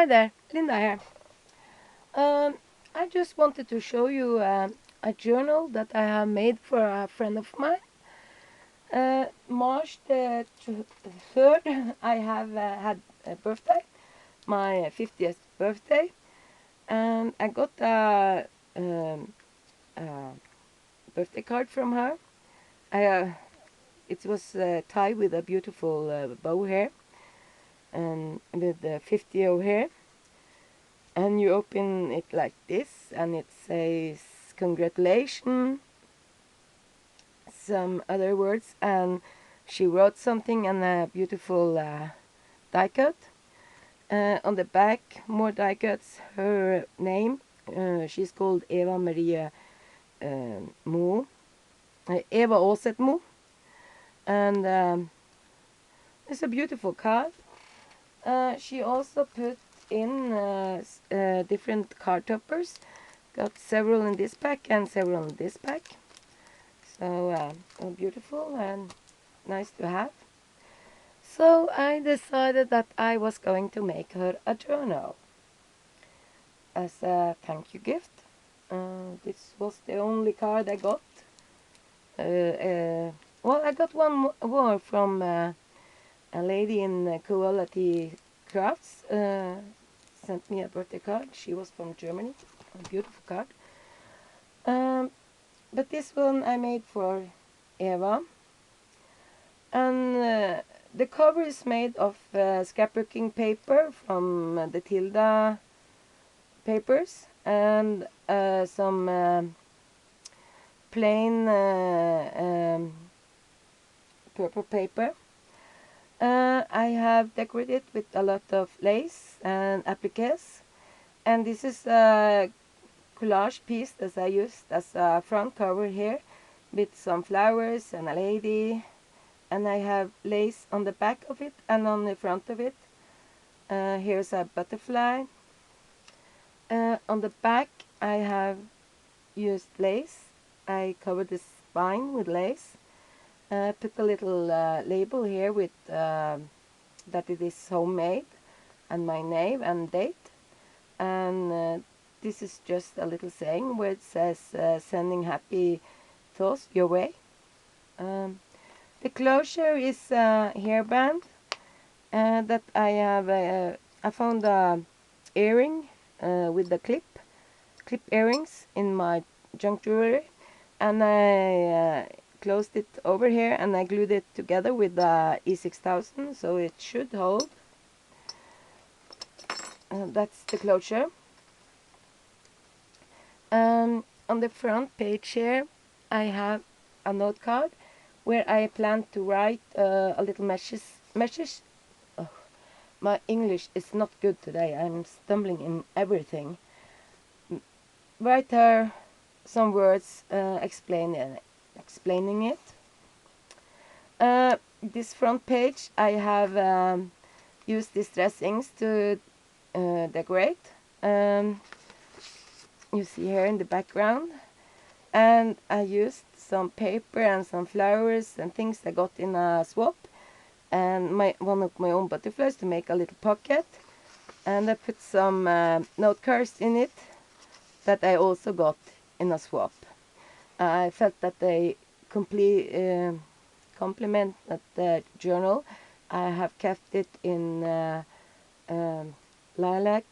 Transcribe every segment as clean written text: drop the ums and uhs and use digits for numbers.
Hi there, Linda here. I just wanted to show you a journal that I have made for a friend of mine. March the 3rd, I have had a birthday, my 50th birthday, and I got a birthday card from her. It was tied with a beautiful bow hair and with 50 hair. And you open it like this, and it says congratulations, some other words, and she wrote something and a beautiful die cut. On the back, more die cuts, her name. She's called Eva Maria Mo, Eva Åset Mo, and it's a beautiful card. She also put in different card toppers. Got several in this pack and several in this pack. So beautiful and nice to have. So I decided that I was going to make her a journal as a thank you gift. This was the only card I got. Well, I got one more from a lady in Quality Crafts. Sent me a birthday card. She was from Germany. A beautiful card. But this one I made for Eva. And the cover is made of scrapbooking paper from the Tilda papers and some plain purple paper. I have decorated with a lot of lace and appliques, and this is a collage piece that I used as a front cover here with some flowers and a lady, and I have lace on the back of it and on the front of it. Here's a butterfly. On the back I have used lace. I covered the spine with lace. Put a little label here with that it is homemade and my name and date, and this is just a little saying where it says sending happy thoughts your way. The closure is a hairband that I have. I found a earring with the clip earrings in my junk jewelry, and I closed it over here and I glued it together with the E6000, so it should hold. That's the closure. On the front page here I have a note card where I plan to write a little message. Oh, my English is not good today. I'm stumbling in everything. Write her some words explaining it. This front page I have used these dressings to decorate. You see here in the background, and I used some paper and some flowers and things I got in a swap, and one of my own butterflies to make a little pocket, and I put some note cards in it that I also got in a swap. I felt that they complement the journal. I have kept it in lilac,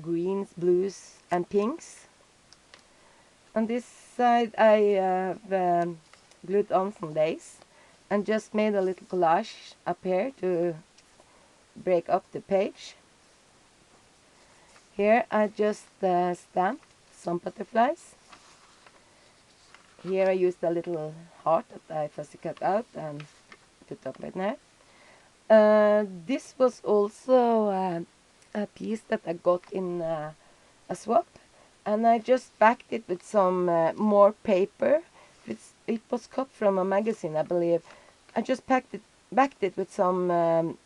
greens, blues and pinks. On this side I have glued on some lace and just made a little collage up here to break up the page. Here I just stamped some butterflies. Here I used a little heart that I fussy cut out and put up right now. This was also a piece that I got in a swap, and I just backed it with some more paper. It was cut from a magazine, I believe. I just backed it with some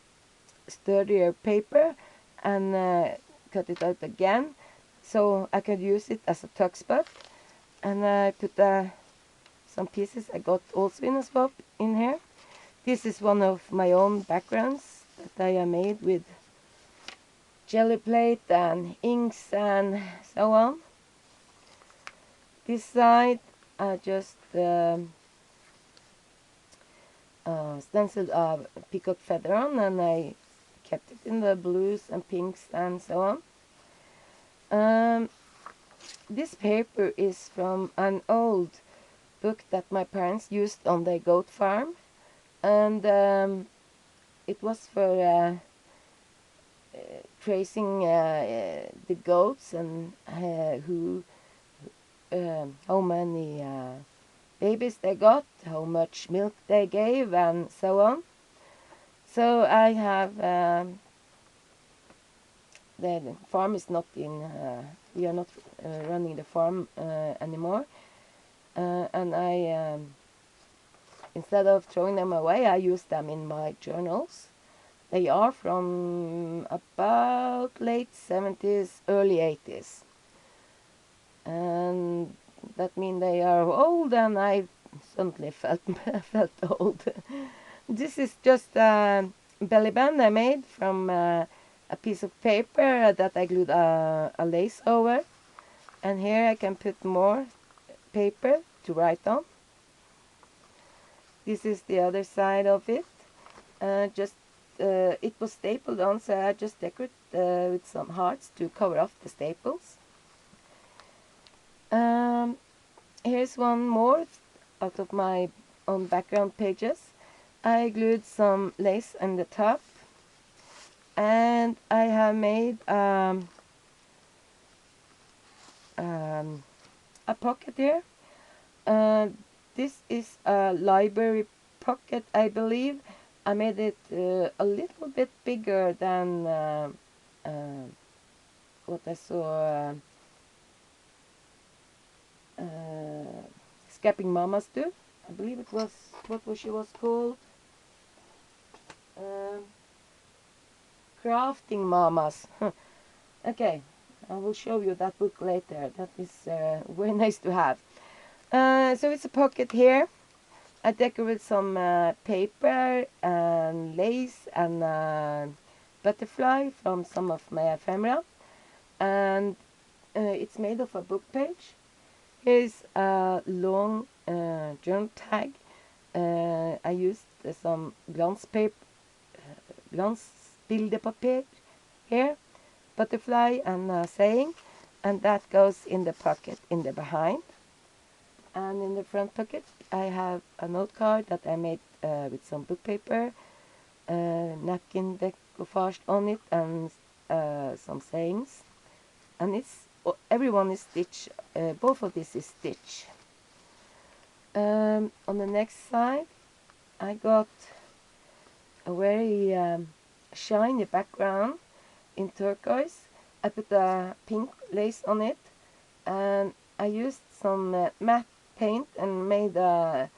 sturdier paper and cut it out again so I could use it as a tuck spot. And I put some pieces I got also in a swap in here. This is one of my own backgrounds that I made with jelly plate and inks and so on. This side I just stenciled a peacock feather on, and I kept it in the blues and pinks and so on. This paper is from an old book that my parents used on their goat farm, and it was for tracing the goats and how many babies they got, how much milk they gave, and so on. So I have the farm is not in. We are not running the farm anymore, and I instead of throwing them away, I use them in my journals. They are from about late 70s, early 80s. And that means they are old, and I suddenly felt old. This is just a belly band I made from a piece of paper that I glued a lace over. And here I can put more paper to write on. This is the other side of it. It was stapled on, so I just decorated with some hearts to cover off the staples. Here's one more out of my own background pages. I glued some lace on the top, and I have made a pocket here. This is a library pocket, I believe. I made it a little bit bigger than what I saw Scrapping Mamas do. I believe it was, she was called? Crafting Mamas. Okay, I will show you that book later. That is very nice to have. So it's a pocket here. I decorated some paper and lace and butterfly from some of my ephemera. And it's made of a book page. Here's a long journal tag. I used some glansbilderpapir here, butterfly and saying, and that goes in the pocket in the behind. And in the front pocket I have a note card that I made with some book paper, napkin decoupage on it, and some sayings. And it's everyone is stitched. Both of this is stitch. On the next side, I got a very shiny background in turquoise. I put a pink lace on it, and I used some matte paint and made a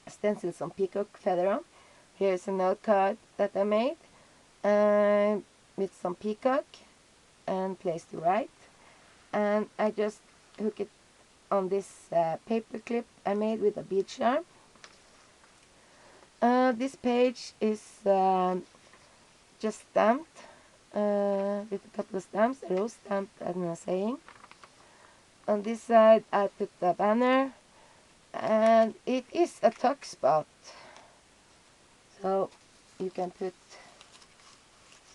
stencil, some peacock feather on. Here's a note card that I made with some peacock and place to write. And I just hook it on this paper clip I made with a bead charm. This page is just stamped with a couple of stamps, a rose stamp and a saying. On this side I put the banner, and it is a tuck spot, so you can put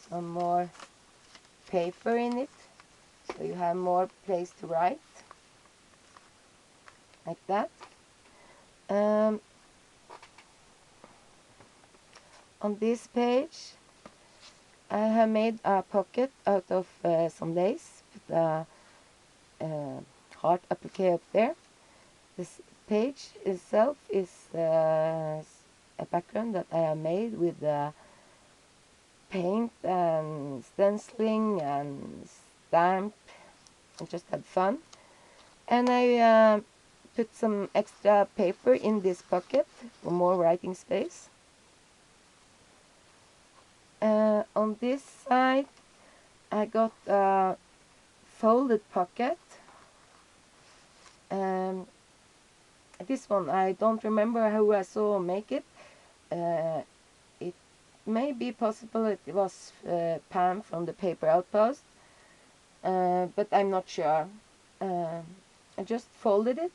some more paper in it so you have more place to write, like that. On this page I have made a pocket out of some lace with a heart applique up there. This page itself is a background that I have made with paint and stenciling and stamp, and just had fun. And I put some extra paper in this pocket for more writing space. On this side I got a folded pocket. This one I don't remember who I saw make it. may be possible it was Pam from the paper outpost, but I'm not sure. I just folded it.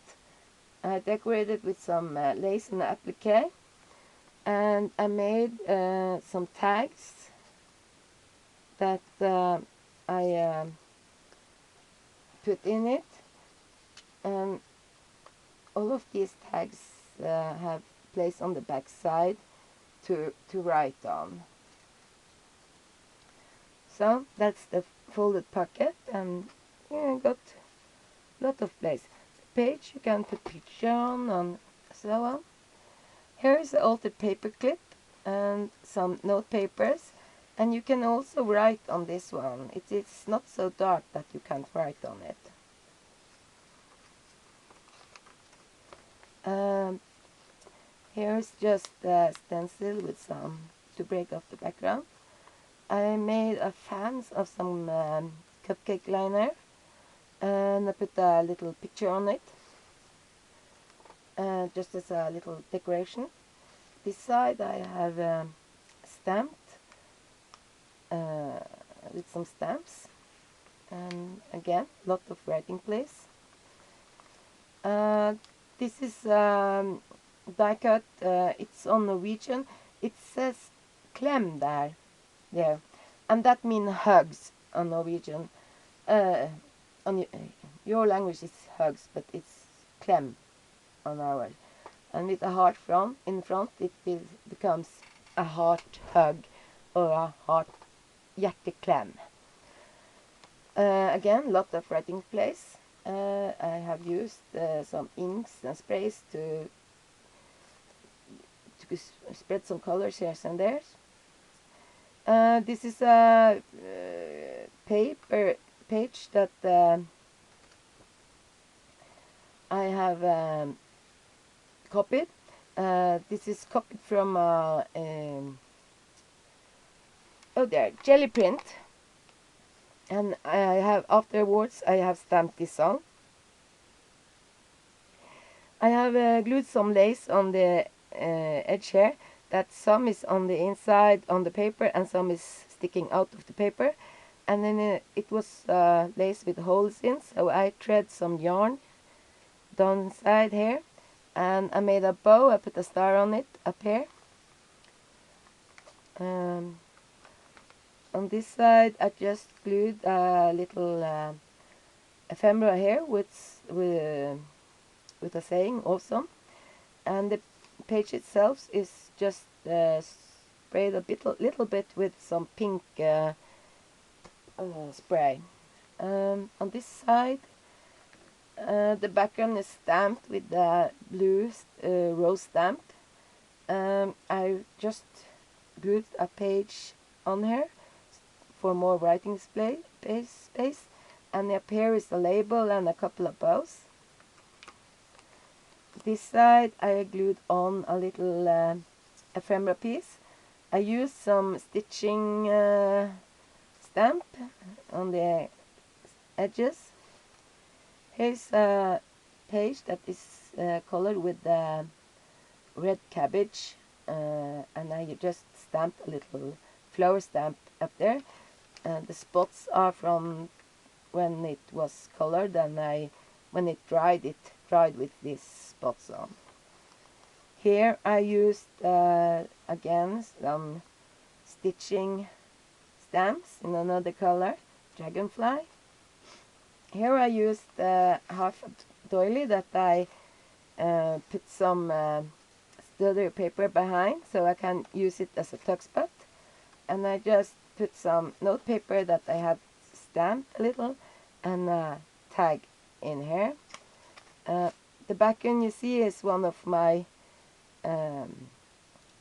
I decorated with some lace and applique, and I made some tags that I put in it, and all of these tags have place on the back side to write on. So that's the folded pocket, and yeah, got a lot of place. The page you can put picture on and so on. Here is the altered paper clip and some note papers, and you can also write on this one. It is not so dark that you can't write on it. Here's just a stencil with some to break off the background. I made a fans of some cupcake liner, and I put a little picture on it, just as a little decoration. This side I have stamped with some stamps, and again, lot of writing place. This is die cut. It's on Norwegian. It says klem there, and that means hugs on Norwegian. On your language is hugs, but it's klem on ours. And with a heart in front, it becomes a heart hug or a heart hjerteklem. Again, lot of writing place. I have used some inks and sprays to spread some colors here and there. This is a paper page that I have copied. This is copied from jelly print, and afterwards I have stamped this on. I have glued some lace on the edge here, that some is on the inside on the paper and some is sticking out of the paper, and then it was lace with holes in, so I thread some yarn down inside here, and I made a bow. I put a star on it up here. On this side I just glued a little ephemera here with a saying awesome, and the page itself is just sprayed a little bit with some pink spray. On this side the background is stamped with the blue rose stamp. I just glued a page on here for more writing space, and up here is a label and a couple of bows. This side I glued on a little ephemera piece. I used some stitching stamp on the edges. Here's a page that is colored with red cabbage, and I just stamped a little flower stamp up there. The spots are from when it was colored, and when it dried with these spots on. Here I used again some stitching stamps in another color, dragonfly. Here I used half a doily that I put some sturdier paper behind so I can use it as a tuck spot, and I just put some note paper that I had stamped a little and a tag in here. The background you see is one of my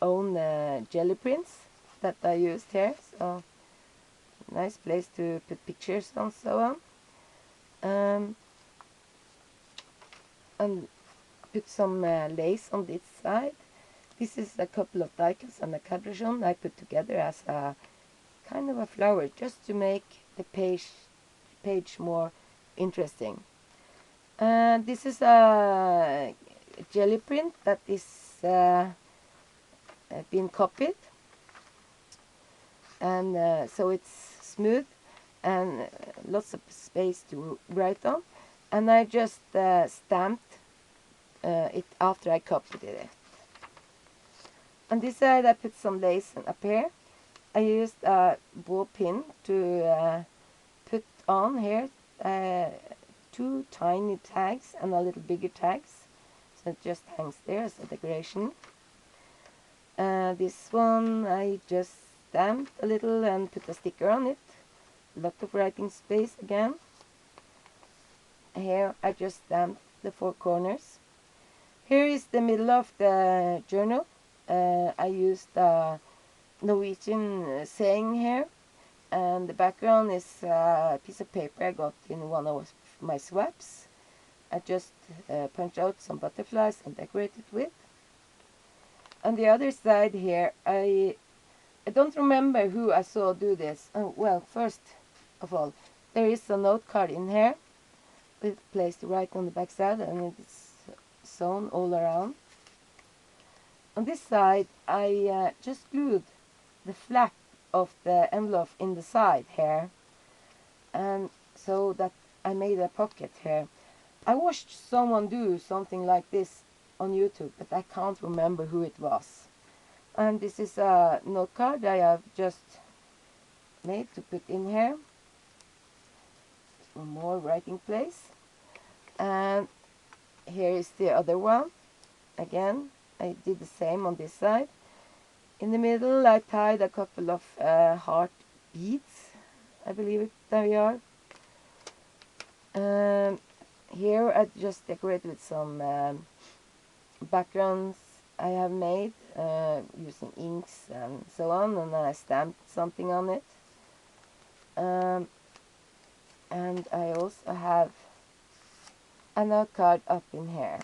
own jelly prints that I used here, so nice place to put pictures and so on. And put some lace on this side. This is a couple of die cuts and a cabochon I put together as a kind of a flower, just to make the page more interesting. This is a jelly print that is been copied. and so it's smooth and lots of space to write on. And I just stamped it after I copied it. On this side I put some lace up here. I used a ball pin to put on here two tiny tags and a little bigger tags, so it just hangs there as a decoration. This one I just stamped a little and put a sticker on it. Lot of writing space again. Here I just stamped the four corners. Here is the middle of the journal. I used a Norwegian saying here, and the background is a piece of paper I got in one of my swaps. I just punched out some butterflies and decorated with. On the other side here, I don't remember who I saw do this. Oh, well, first of all, there is a note card in here with a place to write on the back side, and it's sewn all around. On this side, I just glued the flap of the envelope in the side here, and so that I made a pocket here. I watched someone do something like this on YouTube, but I can't remember who it was. And this is a note card I have just made to put in here. Some more writing place. And here is the other one. Again, I did the same on this side. In the middle I tied a couple of heart beads, I believe they are. Here I just decorated with some backgrounds I have made using inks and so on, and I stamped something on it. And I also have a note card up in here,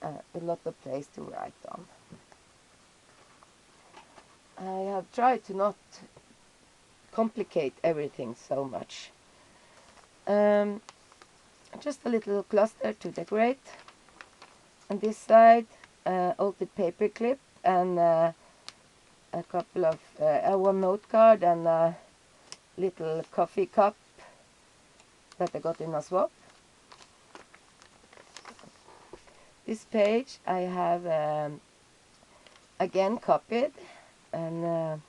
a lot of place to write on. I have tried to not complicate everything so much. Just a little cluster to decorate. On this side, altered paper clip and a couple of one note card and a little coffee cup that I got in a swap. This page I have again copied, and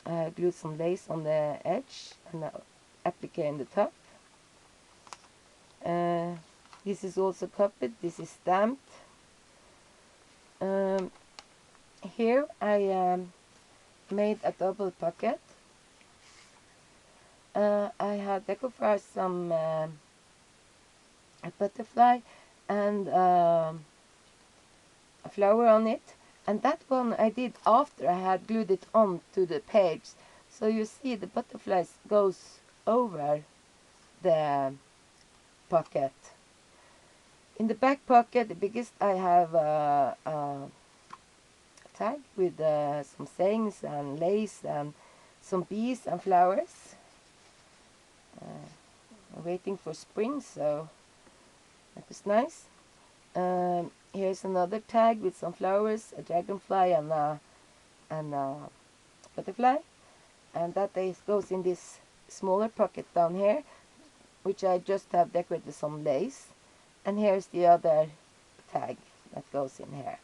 I glued some lace on the edge and applique in the top. This is also copied, this is stamped. Here I made a double pocket. I had decorated some a butterfly and a flower on it, and that one I did after I had glued it on to the page. So you see the butterflies goes over the pocket. In the back pocket, the biggest, I have a tag with some sayings and lace and some bees and flowers. I'm waiting for spring, so that was nice. Here's another tag with some flowers, a dragonfly and a butterfly, and that goes in this smaller pocket down here, which I just have decorated with some lace. And here's the other tag that goes in here.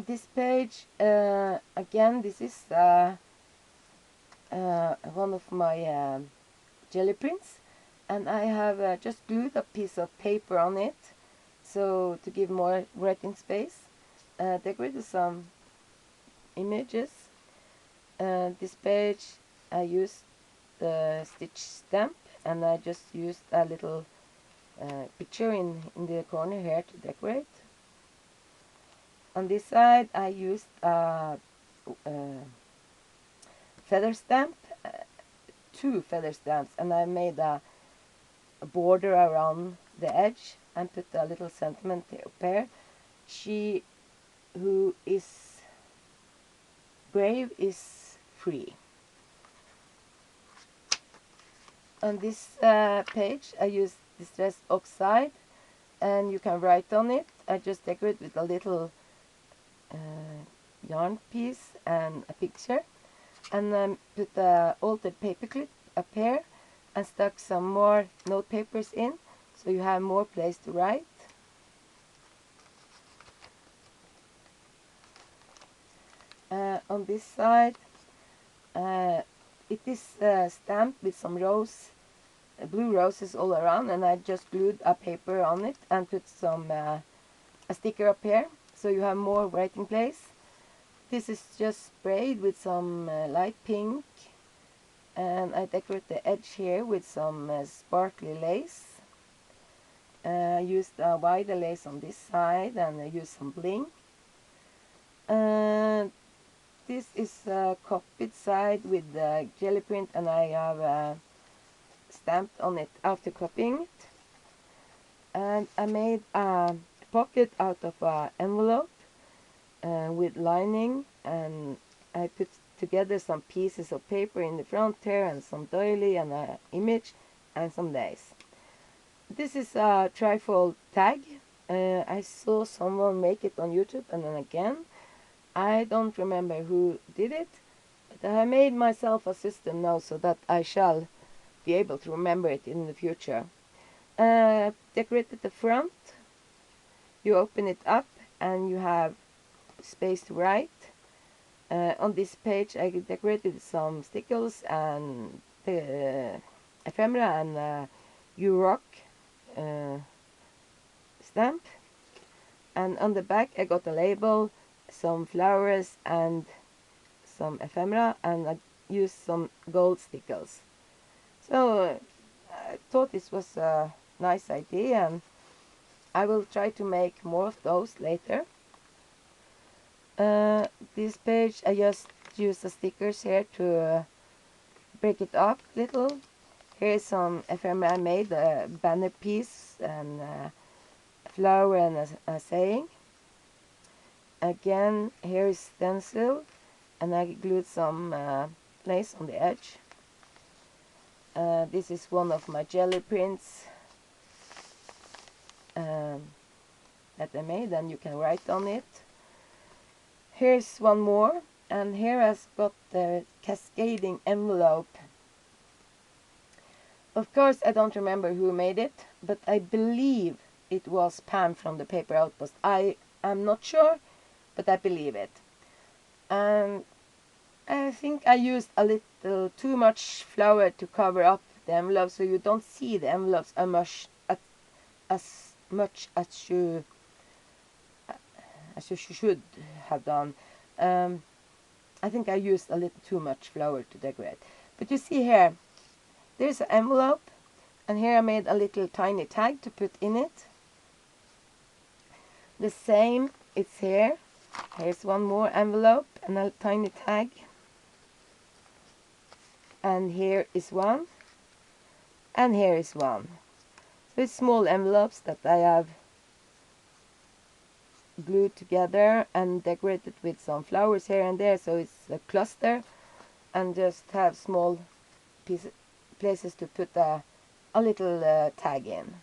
This page, again, this is one of my jelly prints, and I have just glued a piece of paper on it, so to give more writing space. Decorated some images. This page I used the stitch stamp, and I just used a little picture in the corner here to decorate. On this side I used a feather stamp, two feather stamps, and I made a border around the edge and put a little sentiment up here. She who is brave is free. On this page I used distressed oxide, and you can write on it. I just decorate with a little yarn piece and a picture, and put a altered paper clip up here and stuck some more note papers in, so you have more place to write. On this side, it is stamped with some blue roses all around, and I just glued a paper on it and put some a sticker up here, so you have more writing place. This is just sprayed with some light pink, and I decorate the edge here with some sparkly lace. I used a wider lace on this side, and I used some bling. This is a copied side with the jelly print, and I have stamped on it after copying it. And I made a pocket out of an envelope with lining, and I put together some pieces of paper in the front here, and some doily and an image and some lace. This is a trifold tag. I saw someone make it on YouTube, and then again, I don't remember who did it, but I made myself a system now so that I shall be able to remember it in the future. Decorated the front. You open it up and you have space to write. On this page I decorated some stickers and the ephemera and You Rock stamp. And on the back I got a label, some flowers and some ephemera, and I used some gold stickers. So I thought this was a nice idea, and I will try to make more of those later. This page I just used the stickers here to break it up a little. Here is some ephemera I made, a banner piece and a flower and a saying. Again, here is stencil, and I glued some lace on the edge. This is one of my jelly prints that I made, and you can write on it. Here's one more, and here I've got the cascading envelope. Of course I don't remember who made it, but I believe it was Pam from the Paper Outpost. I am not sure, but I believe it. And I think I used a little too much flour to cover up the envelope, so you don't see the envelopes as much as you should have done. I think I used a little too much flour to decorate. But you see here, there's an envelope, and here I made a little tiny tag to put in it. The same is here. Here's one more envelope and a tiny tag. And here is one. And here is one. So it's small envelopes that I have glued together and decorated with some flowers here and there, so it's a cluster, and just have small places to put a little tag in.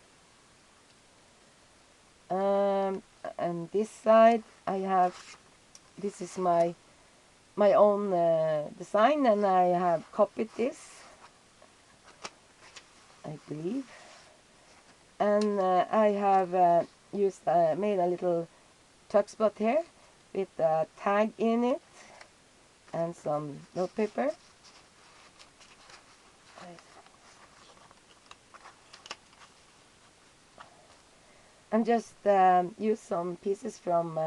And this side I have, this is my own design, and I have copied this, I believe, and I have made a little tuck spot here with a tag in it and some notepaper. And just used some pieces from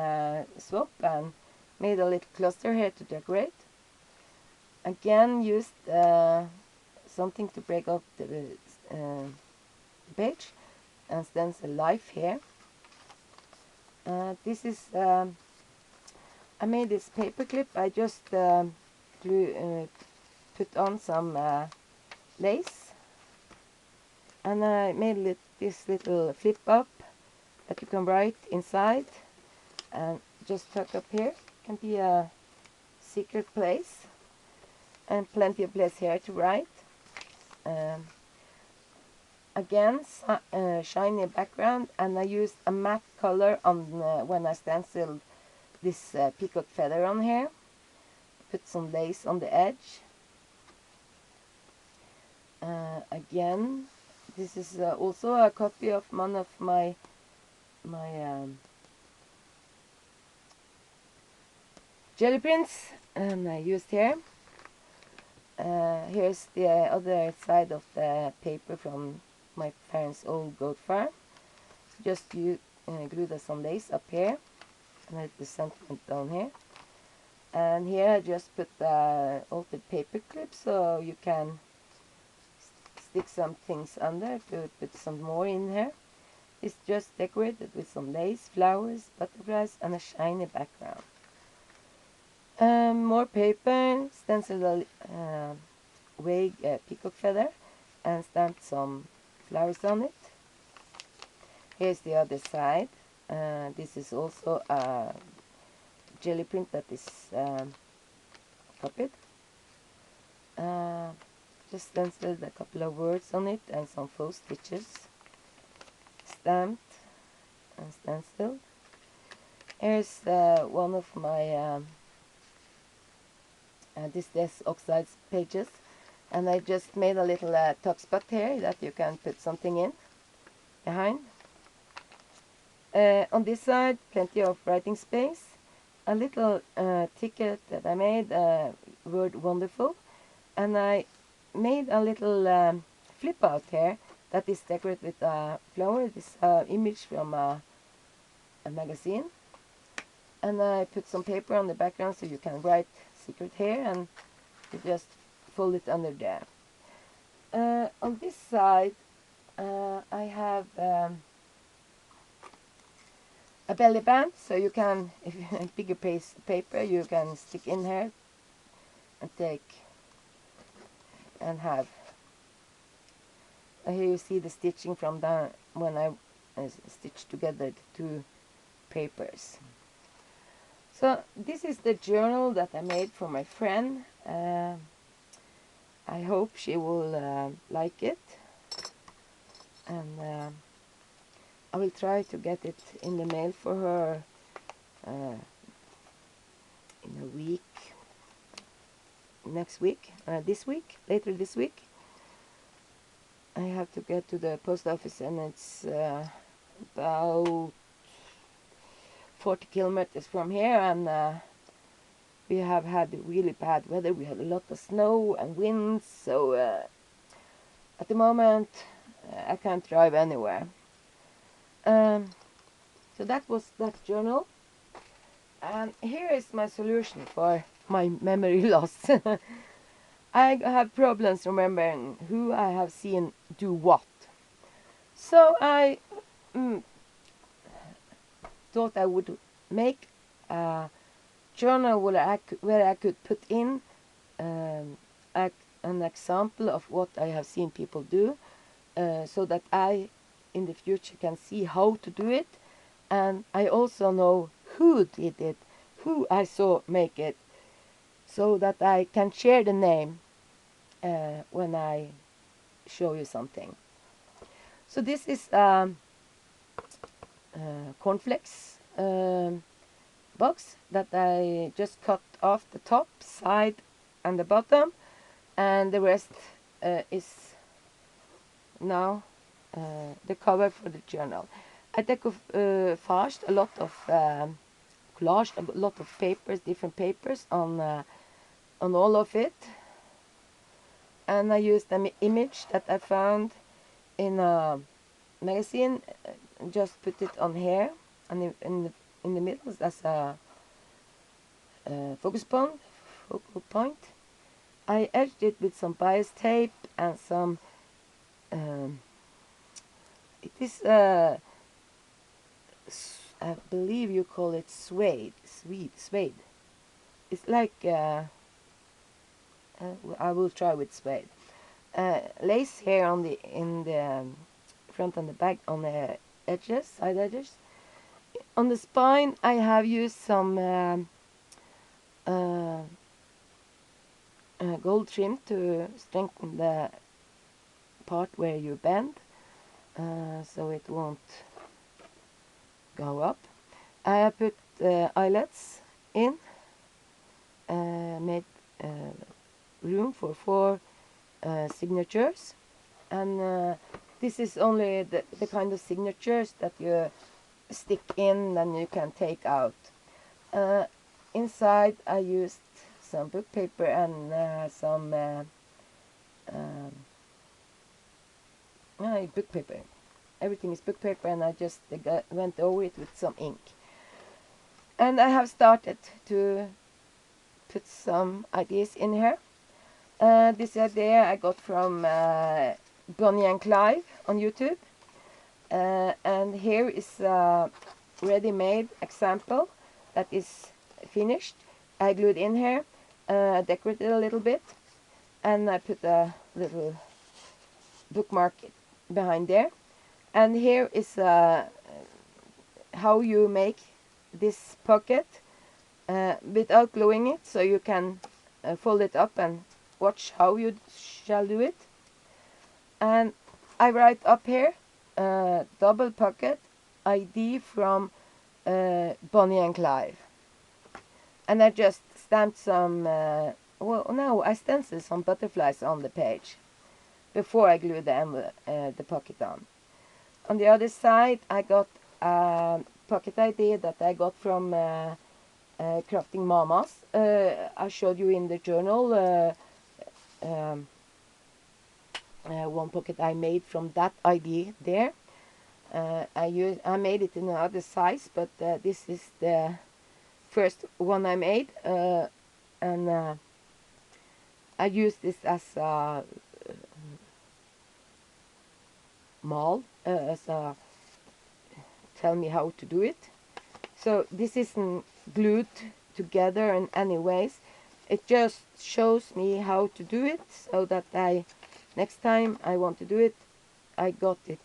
swap and made a little cluster here to decorate. Again, used something to break up the page, and stencil life here. This is I made this paper clip. I just put on some lace, and I made this little flip up that you can write inside, and just tuck up here. Can be a secret place, and plenty of place here to write. Again, shiny background, and I used a matte color on when I stenciled this peacock feather on here. Put some lace on the edge. Again, this is also a copy of one of my jelly prints I used here. Here's the other side of the paper from my parents' old goat farm. Just glued some lace up here, and I the sentiment down here. And here I just put the altered paper clip, so you can stick some things under to put some more in here. It's just decorated with some lace, flowers, butterflies, and a shiny background. More paper, stenciled wig peacock feather, and stamped some flowers on it. Here's the other side. This is also a jelly print that is copied. Just stenciled a couple of words on it and some faux stitches. Stamped and stenciled. Here's one of my this oxide pages, and I just made a little tuck spot here that you can put something in behind. On this side, plenty of writing space. A little ticket that I made, word wonderful, and I made a little flip out here that is decorated with a flower. This image from a magazine, and I put some paper on the background so you can write secret here, and you just fold it under there. On this side, I have a belly band, so you can, if you have bigger piece of paper, you can stick in here and take and have. Here you see the stitching from down when I stitched together the two papers. So this is the journal that I made for my friend. I hope she will like it, and I will try to get it in the mail for her in a week, next week, later this week. I have to get to the post office, and it's about 40 kilometers from here, and we have had really bad weather. We had a lot of snow and winds, so at the moment I can't drive anywhere. So that was that journal, and here is my solution for my memory loss. I have problems remembering who I have seen do what. So I thought I would make a journal where I could put in an example of what I have seen people do, so that I in the future can see how to do it, and I also know who did it, who I saw make it, so that I can share the name when I show you something. So this is cornflakes box that I just cut off the top, side, and the bottom, and the rest is now the cover for the journal. I decoupaged a lot of collaged a lot of papers, different papers on all of it, and I used an image that I found in a magazine. Just put it on here, and in the middle as a focal point. I edged it with some bias tape and some. It is I believe you call it suede. It's like I will try with suede. Lace here on the front and the back on the edges, side edges. On the spine, I have used some gold trim to strengthen the part where you bend, so it won't go up. I have put eyelets in, made room for 4 signatures, and this is only the kind of signatures that you stick in and you can take out. Inside I used some book paper and some book paper. Everything is book paper, and I just went over it with some ink. And I have started to put some ideas in here. This idea I got from Bonnie and Clyde on YouTube. And here is a ready-made example that is finished. I glued in here, decorated a little bit, and I put a little bookmark behind there. And here is how you make this pocket without gluing it, so you can fold it up and watch how you shall do it. And I write up here double pocket ID from Bonnie and Clyde. And I just stamped some, I stenciled some butterflies on the page before I glued the pocket on. On the other side, I got a pocket idea that I got from Crafting Mamas. I showed you in the journal one pocket I made from that idea there. I made it in another size, but this is the first one I made, and I used this as a model, as a tell me how to do it. So this isn't glued together in any ways. It just shows me how to do it, so that next time I want to do it, I got it,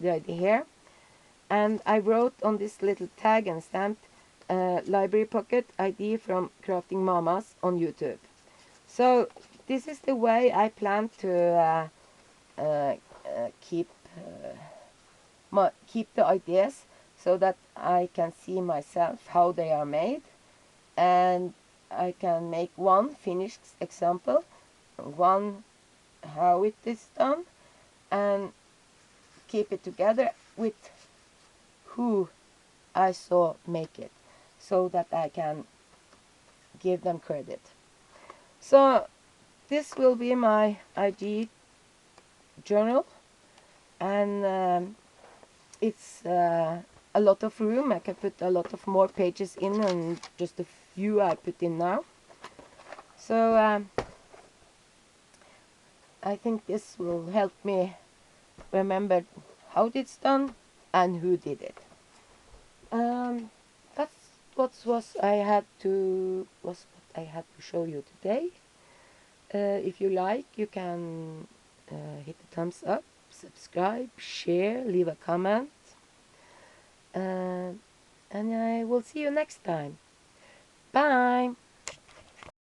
the idea here. And I wrote on this little tag and stamped library pocket ID from Crafting Mamas on YouTube. So this is the way I plan to keep the ideas, so that I can see myself how they are made, and I can make one finished example, one how it is done, and keep it together with who I saw make it, so that I can give them credit. So this will be my IG journal, and it's a lot of room. I can put a lot of more pages in, and just a few I put in now. So I think this will help me remember how it's done and who did it. That's what I had to show you today. If you like, you can hit the thumbs up, subscribe, share, leave a comment, and I will see you next time. Bye!